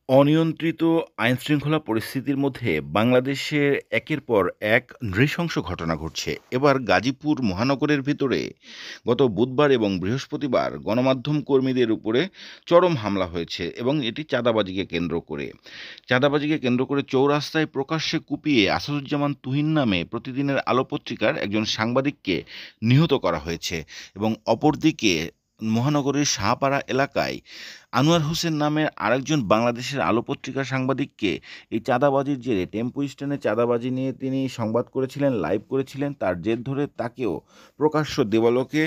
অনিয়ন্ত্রিত আইনশৃঙ্খলা পরিস্থিতির মধ্যে বাংলাদেশের একের পর এক নৃশংস ঘটনা ঘটছে। এবার গাজীপুর মহানগরের ভিতরে গত বুধবার এবং বৃহস্পতিবার গণমাধ্যম কর্মীদের উপরে চরম হামলা হয়েছে এবং এটি চাঁদাবাজিকে কেন্দ্র করে চৌরাস্তায় প্রকাশ্যে কুপিয়ে আসাদুজ্জামান তুহিন নামে প্রতিদিনের আলো পত্রিকার একজন সাংবাদিককে নিহত করা হয়েছে এবং অপরদিকে মহানগরীর শাহপাড়া এলাকায় আনোয়ার হোসেন নামের আরেকজন বাংলাদেশের আলো পত্রিকার সাংবাদিককে এই চাঁদাবাজির জেরে টেম্পো স্ট্যান্ডে চাঁদাবাজি নিয়ে তিনি সংবাদ করেছিলেন, লাইভ করেছিলেন, তার জের ধরে তাকেও প্রকাশ্য দেবালোকে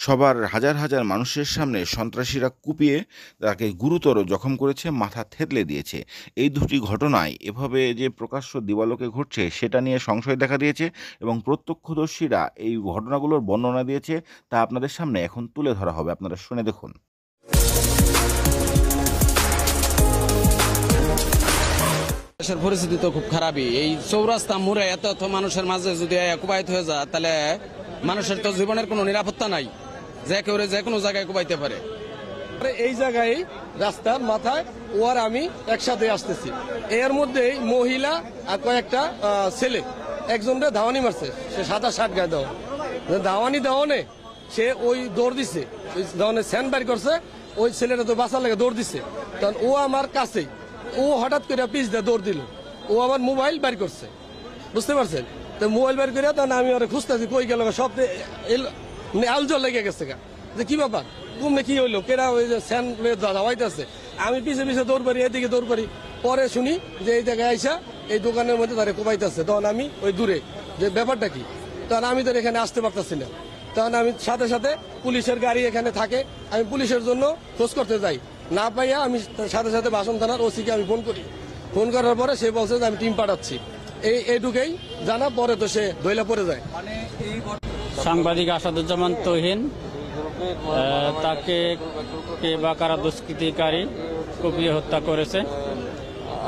সবার হাজার হাজার মানুষের সামনে সন্ত্রাসীরা কুপিয়ে তাকে গুরুতর জখম করেছে, মাথা থেতলে দিয়েছে। এই দুটি ঘটনায় এভাবে যে প্রকাশ্য দিবালোকে ঘটছে সেটা নিয়ে সংশয় দেখা দিয়েছে এবং প্রত্যক্ষদর্শীরা এই ঘটনাগুলোর বর্ণনা দিয়েছে, তা আপনাদের সামনে এখন তুলে ধরা হবে। আপনারা শুনে দেখুন। দেশের পরিস্থিতি তো খুব খারাপই। এই চৌরাস্তা মোড়ে এত মানুষের মাঝে যদি কুবাইত হয়ে যায় তাহলে মানুষের তো জীবনের কোনো নিরাপত্তা নাই, যে কেউ যে কোনো জায়গায় কুবাইতে পারে। এই জায়গায় রাস্তার মাথায় ও আর আমি একসাথে আসতেছি, এর মধ্যেই মহিলা আর কয়েকটা ছেলে একজনটা ধাওয়ানি মারছে, সে সাদা শার্ট গায়ে দেওয়া ধাওয়ানি দেওয়ানে সে ওই দৌড় দিছে, ওই স্যান্ড বাইর করছে, ওই ছেলেটা তো বাঁচার লাগে দৌড় দিছে, তখন ও আমার কাছেই ও হঠাৎ করে পিছ দিয়ে দৌড় দিল, ও আমার মোবাইল বের করছে, বুঝতে পারছেন? তো মোবাইল বের করে তখন আমি ওরা খুঁজতেছি কই গেল, সব আলজল লেগে গেছে যে কি ব্যাপার, ঘুমনে কি হইলো, কেরা ওই যে স্যান ধাওয়াইতেছে। আমি পিছে পিছে দৌড় পারি, এদিকে দৌড় পারি, পরে শুনি যে এই জায়গায় আইসা এই দোকানের মধ্যে তারা কোবাইতেছে। তখন আমি ওই দূরে যে ব্যাপারটা কি, তখন আমি তো এখানে আসতে পারতেছি না, তখন আমি সাথে সাথে পুলিশের গাড়ি এখানে থাকে, আমি পুলিশের জন্য খোঁজ করতে যাই, না পাইয়া আমি সাথে সাথে বাসন থানার ওসিকে আমি ফোন করি, ফোন করার পরে সে বলছে যে আমি টিম পাঠাচ্ছি, এইটুকুই জানা, পরে তো সে ধইলা পড়ে যায়। সাংবাদিক আসাদুজ্জামান তুহিন, তাকে কে বা কারা দুষ্কৃতিকারী কুপিয়ে হত্যা করেছে।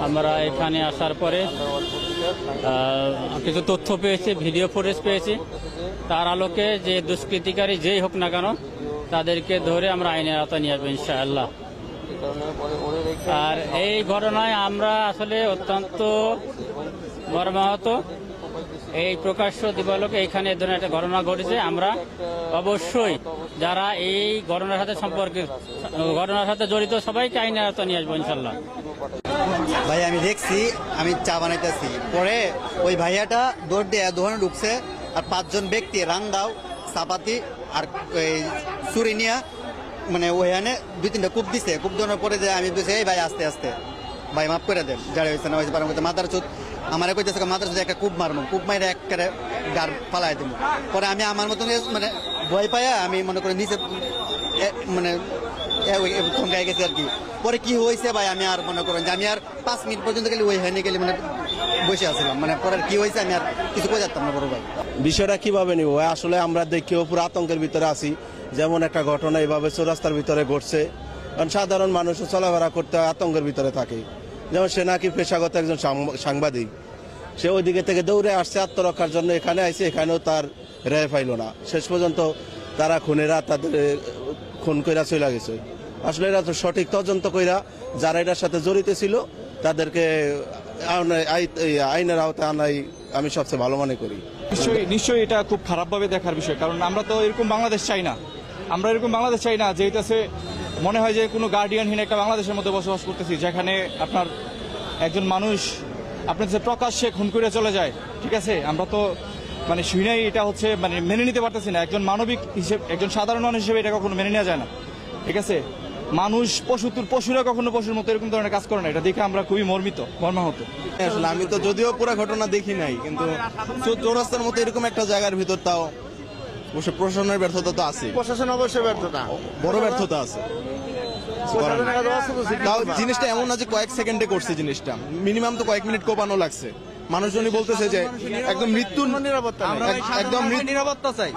আমরা এখানে আসার পরে কিছু তথ্য পেয়েছি, ভিডিও ফুটেজ পেয়েছি, তার আলোকে যে দুষ্কৃতিকারী যেই হোক না কেন তাদেরকে ধরে আমরা আইনের আওতায় নিয়ে আসবো ইনশাআল্লাহ। আর এই ঘটনায় আমরা আসলে অত্যন্ত মর্মাহত। এই প্রকাশ্য দিবালোকে এখানে এ ধরনের একটা ঘটনা ঘটেছে, আমরা অবশ্যই যারা এই ঘটনার সাথে জড়িত সবাইকে আইনের আওতায় নিয়ে আসবো ইনশাল্লাহ। ভাই আমি দেখছি, আমি চা বানাইতেছি, পরে ওই ভাইয়াটা দৌড় দিয়ে দোকানে ঢুকছে, আর 5 জন ব্যক্তি রান্দাও চাপাতি আর চুরি নিয়ে মানে ওইখানে 2-3টা কূপ দিছে। কূপ দেওয়ার পরে যে আমি বলছি এই ভাই আস্তে আস্তে ভাই মাফ করে দেন, যারা হয়েছে না হয়েছে পারেন মাথার চুত আমার কইতেছে মাথার চুত একটা কূপ মারবো, কূপ মাইরে একেবারে গাড় ফালাই দেবো। পরে আমি আমার মতন মানে ভয় পাইয়া আমি মনে করি নিচে মানে থমকাই গেছি আর কি। পরে কি হয়েছে ভাই আমি আর মনে করেন যে আমি আর 5 মিনিট পর্যন্ত গেলে ওই হয়নি গেলে মানে বসে আসলাম, মানে পরে কি হয়েছে আমি আর কিছু কই যাতাম না বড় ভাই। বিষয়টা কিভাবে নিব আসলে আমরা দেখিও পুরো আতঙ্কের ভিতরে আছি, যেমন একটা ঘটনা এইভাবে চৌরাস্তার ভিতরে ঘটছে, কারণ সাধারণ মানুষ চলাফেরা করতে আতঙ্কের ভিতরে থাকে। যেমন সে নাকি পেশাগত একজন সাংবাদিক, সে ওই দিকে থেকে দৌড়ে আসছে আত্মরক্ষার জন্য, এখানে আইসে, এখানেও তার রেহাই পাইল না। শেষ পর্যন্ত তারা খুনেরা তাদের খুন কইরা চলে গেছে। আসলে এরা তো সঠিক তদন্ত কইরা যারা এটার সাথে জড়িত ছিল তাদেরকে আইনের আওতায় আনাই আমি সবচেয়ে ভালো মনে করি। নিশ্চয়ই এটা খুব খারাপভাবে দেখার বিষয়, কারণ আমরা তো এরকম বাংলাদেশ চাই না, যে এটাছে মনে হয় যে কোনো গার্ডিয়ানহীন একটা বাংলাদেশের মধ্যে বসবাস করতেছি, যেখানে আপনার একজন মানুষ আপনার যে প্রকাশ্যে খুন করে চলে যায়। ঠিক আছে, আমরা তো মানে শুনেই এটা হচ্ছে মানে মেনে নিতে পারতেছি না। একজন মানবিক হিসেবে, একজন সাধারণ মানুষ হিসেবে এটা কখনো মেনে নেওয়া যায় না। ঠিক আছে, মানুষ পশুরা কখনো পশুর মতো এরকম ধরনের কাজ করে না, এটা দেখে আমরা খুবই মর্মাহত। আসলে আমি তো যদিও পুরো ঘটনা দেখি নাই, কিন্তু চৌরাস্তার মতো এরকম একটা জায়গার ভিতর তাও অবশ্যই প্রশাসনের ব্যর্থতা তো আছে, প্রশাসন অবশ্যই ব্যর্থতা, বড় ব্যর্থতা আছে। তাও জিনিসটা এমন না যে কয়েক সেকেন্ডে করছে, জিনিসটা মিনিমাম তো কয়েক মিনিট কোপানো লাগছে। মানুষজনই বলতেছে যে একদম নিরাপত্তা চাই।